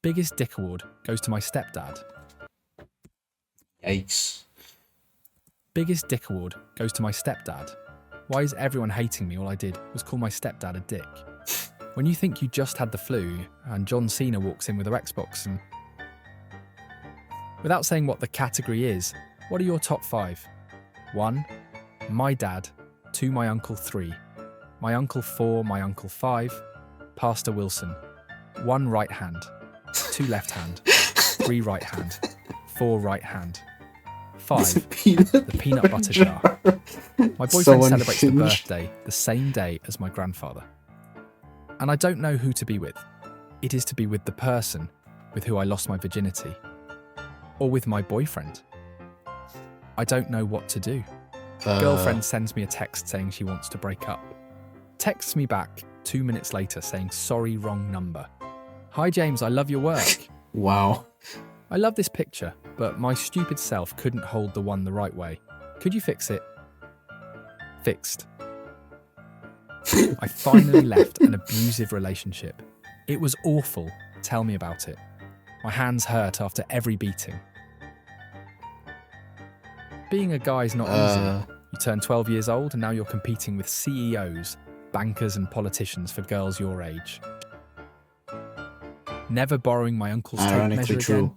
Biggest dick award goes to my stepdad. Yikes. Biggest dick award goes to my stepdad. Why is everyone hating me? All I did was call my stepdad a dick. When you think you just had the flu and John Cena walks in with a Xbox and... Without saying what the category is, what are your top 5? 1. My dad. 2. My uncle. 3. My uncle. 4. My uncle. 5. Pastor Wilson. 1. Right hand. 2. Left hand. 3. Right hand. 4. Right hand. 5. The peanut butter jar. My boyfriend celebrates the birthday the same day as my grandfather. And I don't know who to be with. It is to be with the person with who I lost my virginity. Or with my boyfriend. I don't know what to do. Girlfriend sends me a text saying she wants to break up. Texts me back 2 minutes later saying, sorry, wrong number. Hi James, I love your work. Wow. I love this picture, but my stupid self couldn't hold the one the right way. Could you fix it? Fixed. I finally left an abusive relationship. It was awful. Tell me about it. My hands hurt after every beating. Being a guy's not easy. You turn 12 years old and now you're competing with CEOs, bankers and politicians for girls your age. Never borrowing my uncle's tape measure again.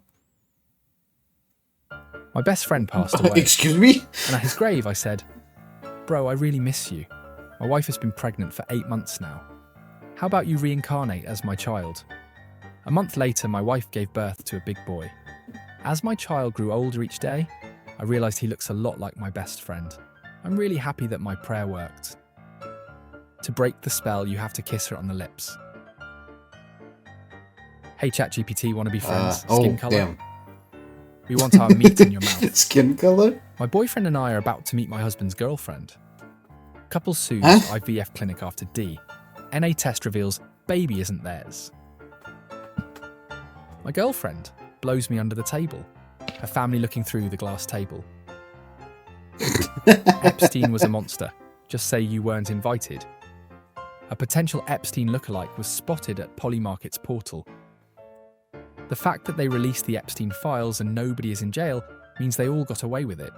My best friend passed away. Excuse me? And at his grave I said, bro, I really miss you. My wife has been pregnant for 8 months now. How about you reincarnate as my child? A month later, my wife gave birth to a big boy. As my child grew older each day, I realised he looks a lot like my best friend. I'm really happy that my prayer worked. To break the spell, you have to kiss her on the lips. Hey ChatGPT, wanna be friends? Skin colour? Damn. We want our meat in your mouth. Skin color? My boyfriend and I are about to meet my husband's girlfriend. Couple sues IVF clinic after D. NA test reveals baby isn't theirs. My girlfriend blows me under the table. Her family looking through the glass table. Epstein was a monster. Just say you weren't invited. A potential Epstein lookalike was spotted at Polymarket's portal. The fact that they released the Epstein files and nobody is in jail means they all got away with it.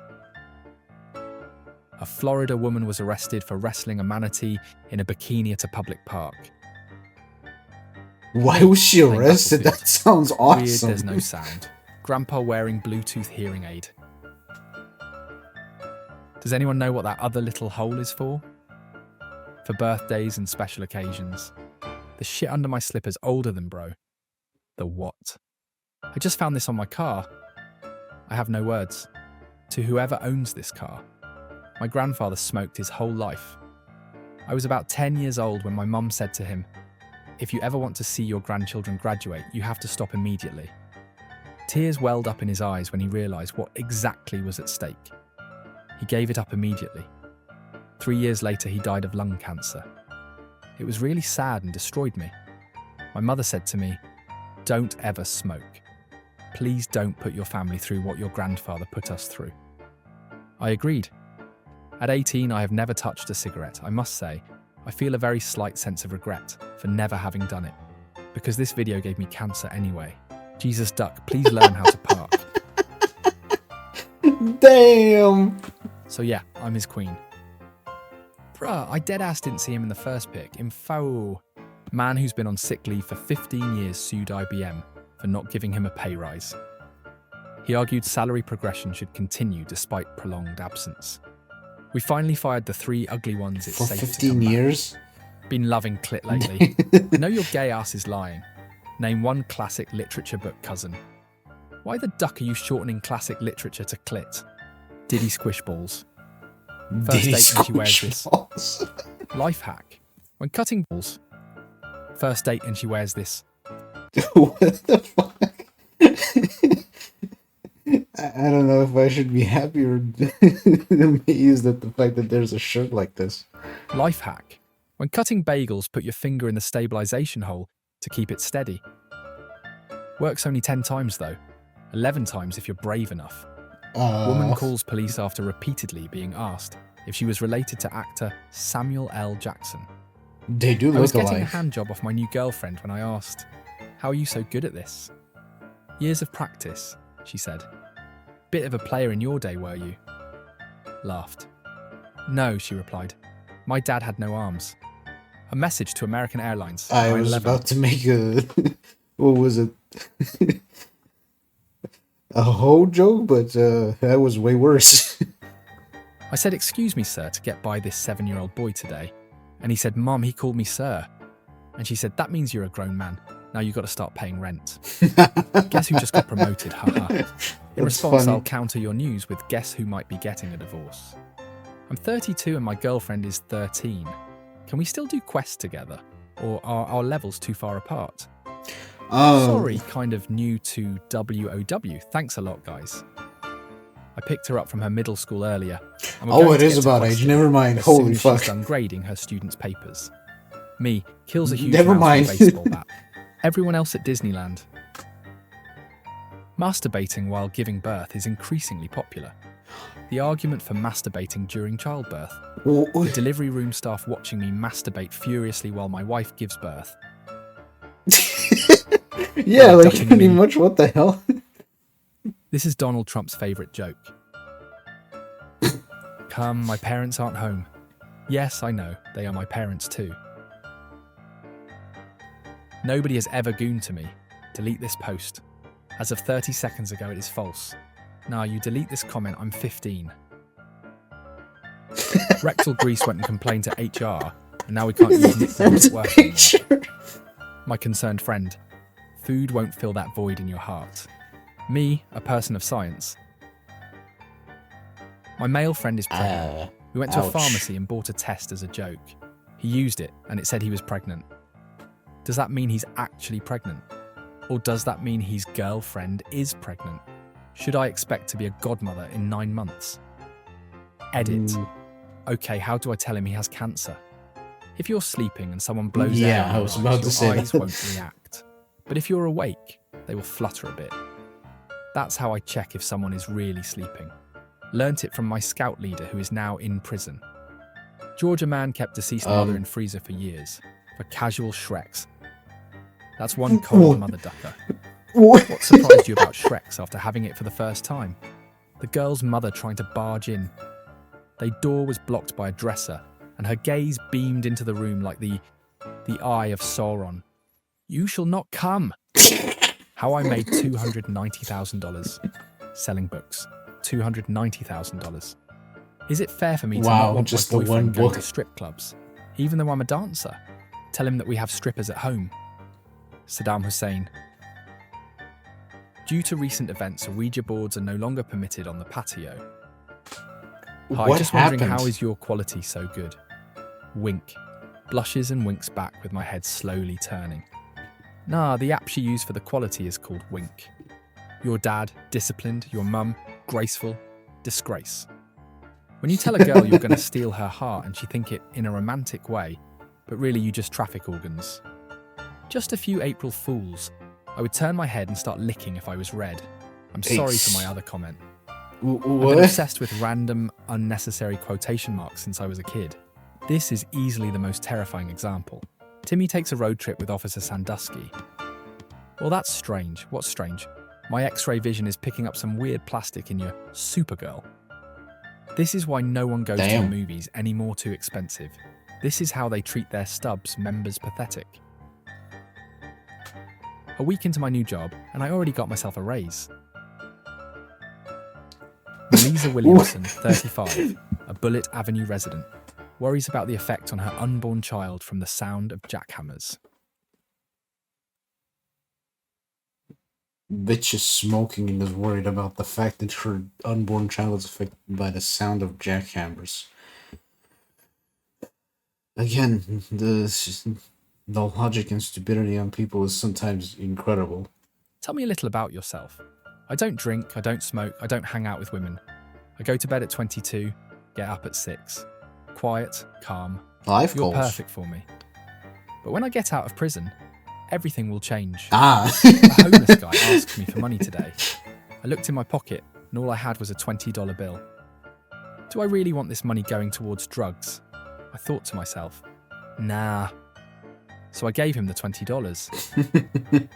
A Florida woman was arrested for wrestling a manatee in a bikini at a public park. Why was she arrested? That sounds awesome. Weird, there's no sound. Grandpa wearing Bluetooth hearing aid. Does anyone know what that other little hole is for? For birthdays and special occasions. The shit under my slipper's older than bro. The what? I just found this on my car. I have no words. To whoever owns this car. My grandfather smoked his whole life. I was about 10 years old when my mum said to him, if you ever want to see your grandchildren graduate, you have to stop immediately. Tears welled up in his eyes when he realised what exactly was at stake. He gave it up immediately. 3 years later, he died of lung cancer. It was really sad and destroyed me. My mother said to me, don't ever smoke. Please don't put your family through what your grandfather put us through. I agreed. At 18, I have never touched a cigarette. I must say, I feel a very slight sense of regret for never having done it, because this video gave me cancer anyway. Jesus Duck, please learn how to park. Damn! So yeah, I'm his queen. Bruh, I deadass didn't see him in the first pic. Info. Man who's been on sick leave for 15 years sued IBM for not giving him a pay rise. He argued salary progression should continue despite prolonged absence. We finally fired the 3 ugly ones it's For safe to 15 come back. years? Been loving clit lately. I know your gay ass is lying. Name one classic literature book, cousin. Why the duck are you shortening classic literature to clit? Diddy Squishballs. First date and she wears this. Life hack. When cutting balls. First date and she wears this. What the fuck? I don't know if I should be happy or amazed at the fact that there's a shirt like this. Life hack. When cutting bagels, put your finger in the stabilization hole to keep it steady. Works only 10 times though. 11 times if you're brave enough. Woman calls police after repeatedly being asked if she was related to actor Samuel L. Jackson. They do I was look getting a alike. hand job off my new girlfriend when I asked, How are you so good at this? Years of practice, she said. Bit of a player in your day, were you? Laughed. No, she replied. My dad had no arms. A message to American Airlines. I was 9/11. about to make a what was it? A whole joke, but that was way worse. I said, excuse me, sir, to get by this 7-year-old boy today. And he said, Mum, he called me sir. And she said, that means you're a grown man. Now you've got to start paying rent. Guess who just got promoted, haha. In That's response, funny. I'll counter your news with guess who might be getting a divorce. I'm 32 and my girlfriend is 13. Can we still do quests together? Or are our levels too far apart? Sorry, kind of new to WOW. Thanks a lot, guys. I picked her up from her middle school earlier. And we're Oh, going it to is get to about age. questing Never mind. as soon Holy as fuck. she's done grading her students' papers. Me kills a huge Never mouse with a mind. baseball bat. Everyone else at Disneyland. Masturbating while giving birth is increasingly popular. The argument for masturbating during childbirth. The delivery room staff watching me masturbate furiously while my wife gives birth. Yeah, like Ducking pretty me. much. What the hell? This is Donald Trump's favourite joke. Come, my parents aren't home. Yes, I know, they are my parents too. Nobody has ever gooned to me. Delete this post. As of 30 seconds ago, it is false. Nah, you delete this comment, I'm 15. Rectal Grease went and complained to HR, and now we can't use nicknames at work anymore. My concerned friend. Food won't fill that void in your heart. Me, a person of science. My male friend is pregnant. We went to a ouch. pharmacy and bought a test as a joke. He used it and it said he was pregnant. Does that mean he's actually pregnant? Or does that mean his girlfriend is pregnant? Should I expect to be a godmother in 9 months? Edit. Okay, how do I tell him he has cancer? If you're sleeping and someone blows air Yeah, in I your was eyes, about to your say eyes that. won't react. But if you're awake, they will flutter a bit. That's how I check if someone is really sleeping. Learnt it from my scout leader who is now in prison. Georgia man kept deceased mother in freezer for years. For casual Shreks. That's one cold mother ducker. What surprised you about Shreks after having it for the first time? The girl's mother trying to barge in. The door was blocked by a dresser, and her gaze beamed into the room like the eye of Sauron. You shall not come. How I made $290,000 selling books. $290,000. Is it fair for me to Wow, not want just my the boyfriend one going book. to strip clubs, even though I'm a dancer? Tell him that we have strippers at home. Saddam Hussein. Due to recent events, Ouija boards are no longer permitted on the patio. Hi, What just wondering happened? how is your quality so good? Wink. Blushes and winks back with my head slowly turning. Nah, the app she used for the quality is called Wink. Your dad, disciplined, your mum, graceful, disgrace. When you tell a girl you're going to steal her heart and she think it in a romantic way, but really you just traffic organs. Just a few April Fools. I would turn my head and start licking if I was red. I'm sorry for my other comment. I've been What? obsessed with random, unnecessary quotation marks since I was a kid. This is easily the most terrifying example. Timmy takes a road trip with Officer Sandusky. Well, that's strange. What's strange? My X-ray vision is picking up some weird plastic in your Supergirl. This is why no one goes to the Damn. movies any more too expensive. This is how they treat their stubs members pathetic. A week into my new job, and I already got myself a raise. Lisa Williamson, 35, a Bullet Avenue resident, worries about the effect on her unborn child from the sound of jackhammers. Bitch is smoking and is worried about the fact that her unborn child is affected by the sound of jackhammers. Again, the logic and stupidity on people is sometimes incredible. Tell me a little about yourself. I don't drink, I don't smoke, I don't hang out with women. I go to bed at 22, get up at 6. Quiet, calm. Life You're goals. perfect for me. But when I get out of prison, everything will change. Ah. A homeless guy asked me for money today. I looked in my pocket and all I had was a $20 bill. Do I really want this money going towards drugs? I thought to myself, nah. so I gave him the $20.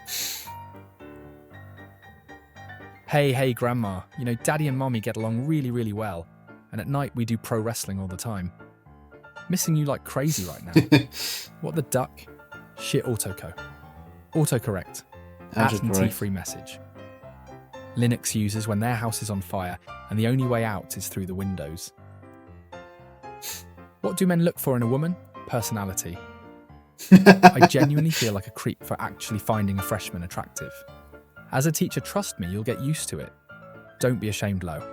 Hey, Grandma, you know, Daddy and Mommy get along really, really well, and at night we do pro wrestling all the time. Missing you like crazy right now. What the duck? Shit autoco. Autocorrect. Absentee-free message. Linux users when their house is on fire and the only way out is through the windows. What do men look for in a woman? Personality. I genuinely feel like a creep for actually finding a freshman attractive. As a teacher, trust me, you'll get used to it. Don't be ashamed, Lo.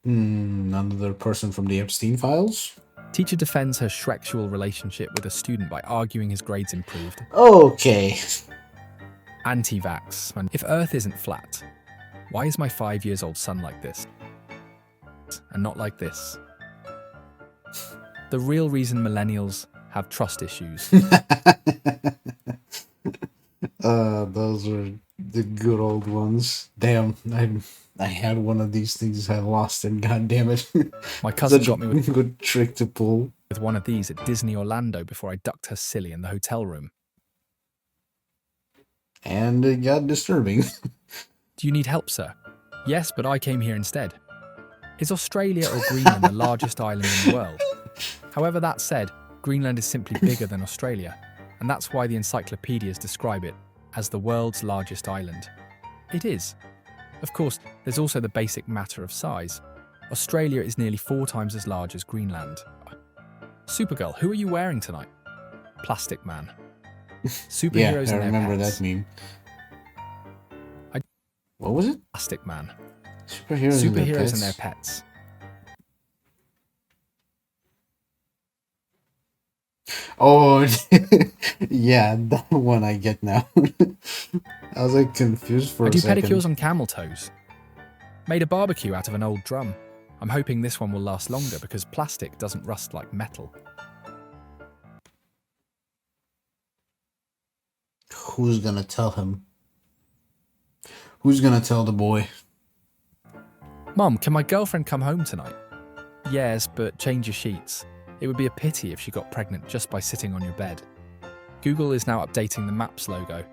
Another person from the Epstein files? Teacher defends her Shrexual relationship with a student by arguing his grades improved. Okay. Anti-vax. And if Earth isn't flat, why is my 5-year-old son like this? And not like this? The real reason millennials have trust issues. Those are the good old ones. Damn, I had one of these things, I lost it, god damn it. My cousin Such got me a good trick to pull. with one of these at Disney Orlando before I ducked her silly in the hotel room. And it got disturbing. Do you need help, sir? Yes, but I came here instead. Is Australia or Greenland the largest island in the world? However, that said, Greenland is simply bigger than Australia, and that's why the encyclopedias describe it as the world's largest island. It is. Of course, there's also the basic matter of size. Australia is nearly 4 times as large as Greenland. Supergirl, who are you wearing tonight? Plastic Man. Superheroes yeah, I and their remember pets. that meme. What was it? Plastic Man. Superheroes And their pets. Oh, yeah, that one I get now. I was like confused for I a do second. pedicures on camel toes. Made a barbecue out of an old drum. I'm hoping this one will last longer because plastic doesn't rust like metal. Who's gonna tell him? Who's gonna tell the boy? Mom, can my girlfriend come home tonight? Yes, but change your sheets. It would be a pity if she got pregnant just by sitting on your bed. Google is now updating the Maps logo.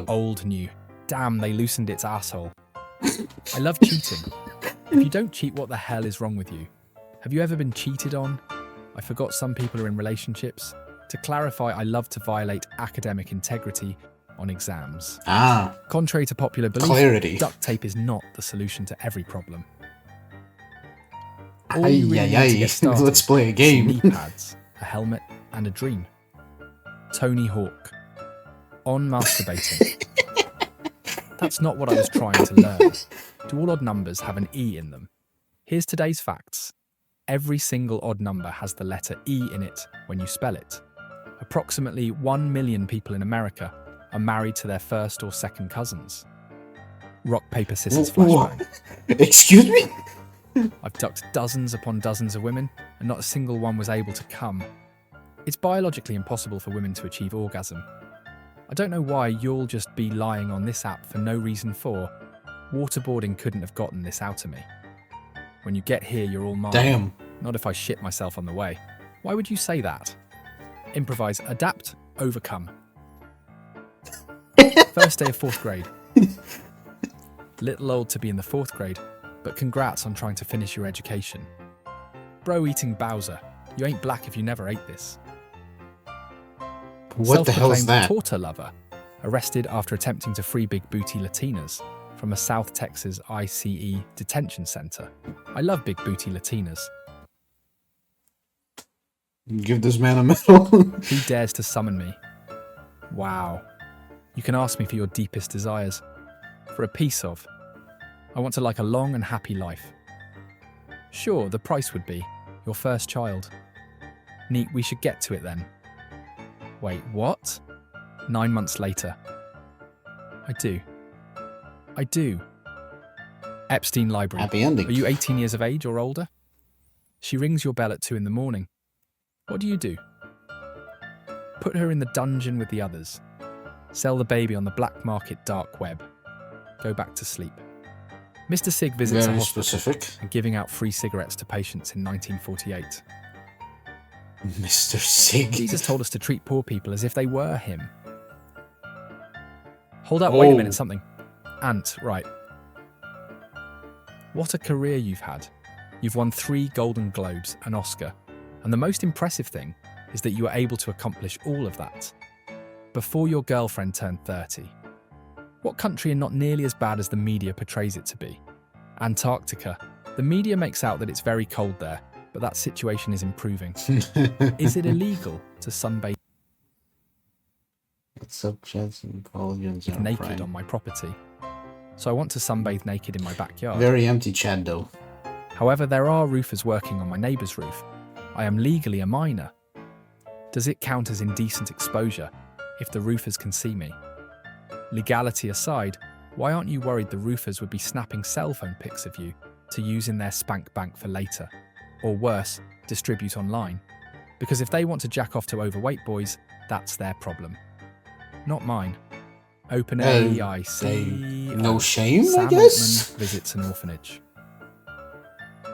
Old new. Damn, they loosened its asshole. I love cheating. If you don't cheat, what the hell is wrong with you? Have you ever been cheated on? I forgot some people are in relationships. To clarify, I love to violate academic integrity on exams. Contrary to popular belief, Clarity. duct tape is not the solution to every problem. All you really need to get started Let's play a is game. knee pads, a helmet, and a dream. Tony Hawk. On masturbating. That's not what I was trying to learn. Do all odd numbers have an E in them? Here's today's facts. Every single odd number has the letter E in it when you spell it. Approximately 1 million people in America are married to their first or second cousins. Rock, paper, scissors, flashbang. Excuse me? I've ducked dozens upon dozens of women, and not a single one was able to come. It's biologically impossible for women to achieve orgasm. I don't know why you'll just be lying on this app for no reason for. Waterboarding couldn't have gotten this out of me. When you get here, you're all mine. Damn. Not if I shit myself on the way. Why would you say that? Improvise, adapt, overcome. First day of 4th grade. Little old to be in the 4th grade, but congrats on trying to finish your education. Bro eating Bowser. You ain't black if you never ate this. What the hell is that? Torta lover, arrested after attempting to free big booty Latinas from a South Texas ICE detention center. I love big booty Latinas. Give this man a medal. Who dares to summon me? Wow. You can ask me for your deepest desires. For a piece of. I want to like a long and happy life. Sure, the price would be your first child. Neat, we should get to it then. Wait, what? 9 months later. I do. Epstein Library. Happy ending. Are you 18 years of age or older? She rings your bell at 2 in the morning. What do you do? Put her in the dungeon with the others. Sell the baby on the black market dark web. Go back to sleep. Mr. Sig visits a Very hospital specific. and giving out free cigarettes to patients in 1948. Mr. Sig. Jesus told us to treat poor people as if they were him. Hold up, wait a minute, something. Ant, right. What a career you've had. You've won 3 Golden Globes, an Oscar, and the most impressive thing is that you were able to accomplish all of that before your girlfriend turned 30. What country are not nearly as bad as the media portrays it to be? Antarctica. The media makes out that it's very cold there, but that situation is improving. Is it illegal to sunbathe What's up, Chats and Collegians? naked on my property? So I want to sunbathe naked in my backyard. Very empty chat though. However, there are roofers working on my neighbour's roof. I am legally a minor. Does it count as indecent exposure if the roofers can see me? Legality aside, why aren't you worried the roofers would be snapping cell phone pics of you to use in their spank bank for later? Or worse, distribute online? Because if they want to jack off to overweight boys, that's their problem. Not mine. OpenAI. No shame, Sam I guess? Altman visits an orphanage.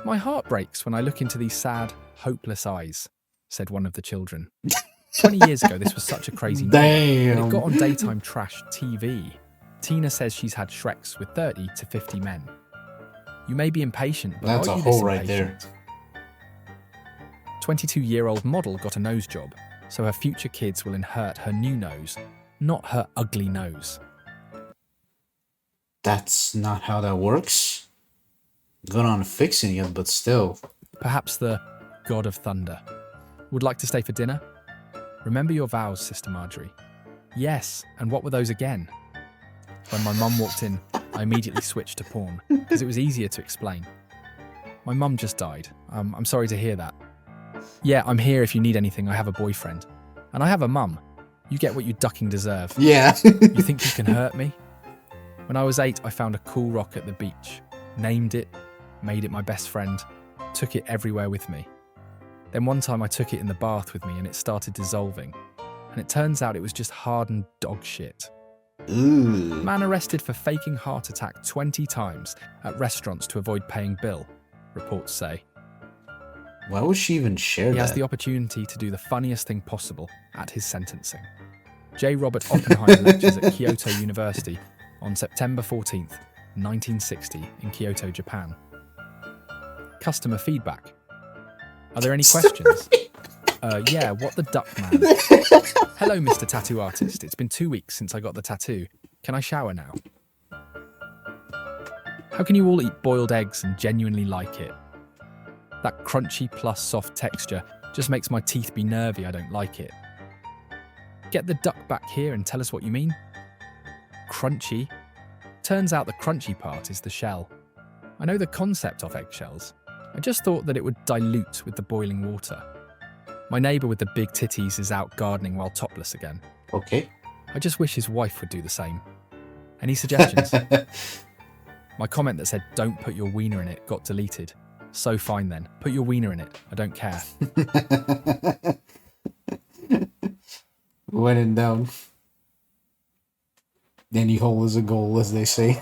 My heart breaks when I look into these sad, hopeless eyes, said one of the children. 20 years ago, this was such a crazy number, and it got on daytime trash TV. Tina says she's had Shreks with 30 to 50 men. You may be impatient, but That's are a you hole this right there. impatient? 22-year-old model got a nose job, so her future kids will inherit her new nose, not her ugly nose. That's not how that works. Good on fixing it, but still. Perhaps the God of Thunder would like to stay for dinner? Remember your vows, Sister Marjorie. Yes, and what were those again? When my mum walked in, I immediately switched to porn, because it was easier to explain. My mum just died. I'm sorry to hear that. Yeah, I'm here if you need anything. I have a boyfriend. And I have a mum. You get what you ducking deserve. Yeah. You think you can hurt me? When I was 8, I found a cool rock at the beach, named it, made it my best friend, took it everywhere with me. Then one time I took it in the bath with me and it started dissolving. And it turns out it was just hardened dog shit. Ooh. Man arrested for faking heart attack 20 times at restaurants to avoid paying bill, reports say. Why would she even share He that? has the opportunity to do the funniest thing possible at his sentencing. J. Robert Oppenheimer lectures at Kyoto University on September 14th, 1960 in Kyoto, Japan. Customer feedback. Are there any questions? Yeah, what the duck, man? Hello, Mr. Tattoo Artist. It's been 2 weeks since I got the tattoo. Can I shower now? How can you all eat boiled eggs and genuinely like it? That crunchy plus soft texture just makes my teeth be nervy. I don't like it. Get the duck back here and tell us what you mean. Crunchy? Turns out the crunchy part is the shell. I know the concept of eggshells. I just thought that it would dilute with the boiling water. My neighbour with the big titties is out gardening while topless again. Okay. I just wish his wife would do the same. Any suggestions? My comment that said, "Don't put your wiener in it," got deleted. So fine then. Put your wiener in it. I don't care. When in doubt. Any hole is a goal, as they say.